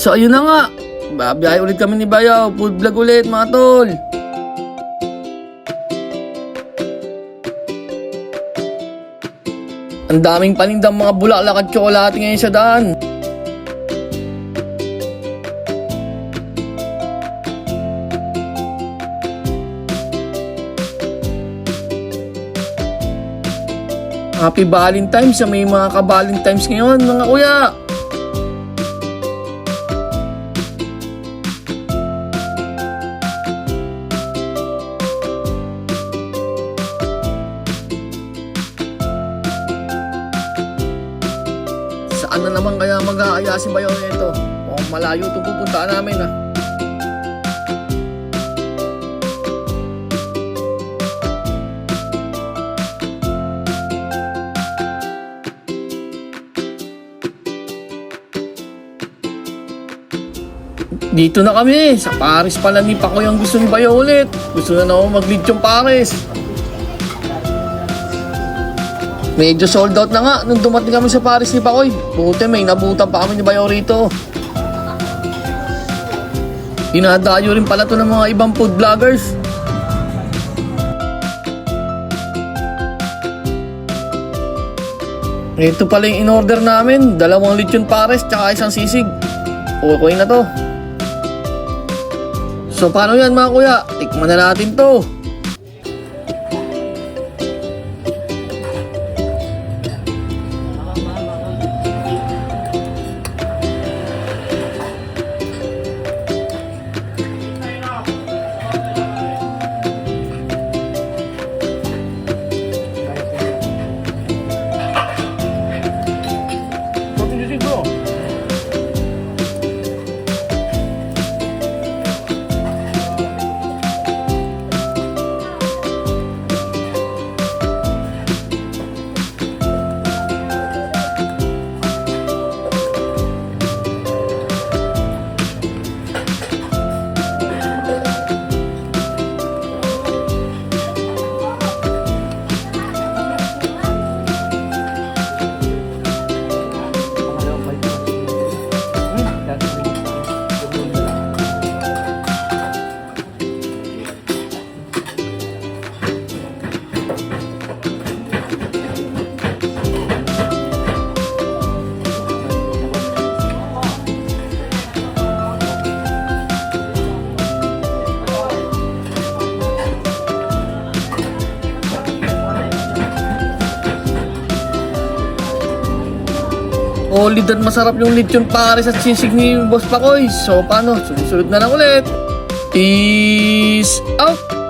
So ayun na nga, babiyahe ulit kami ni Bayaw. Food vlog ulit mga tol. Ang daming panindang mga bulaklak at tsokolate ngayon sa daan. Happy Valentine's sa may mga ka-Valentine's ngayon mga kuya. Saan na naman kaya mag-aaya si Bayaw nito? O malayo ito pupuntaan namin ha. Dito na kami, sa Paris pala ni Pakoy ang gusto ni Bayaw ulit. Gusto na ako mag-lead yung Paris. Medyo sold out na nga nung dumating kami sa Paris ni Pakoy. Buti may nabutan pa kami ni Bayaw rito. Dinadayo rin pala to ng mga ibang food vloggers. Ito pala yung in-order namin, 2 lechon Paris tsaka 1 sisig. Okay na to. So paano yan mga kuya? Tikman na natin to. Solid at masarap yung lechon Paris at sisig ni Boss Pakoy. So paano? Susunod na lang ulit. Peace out!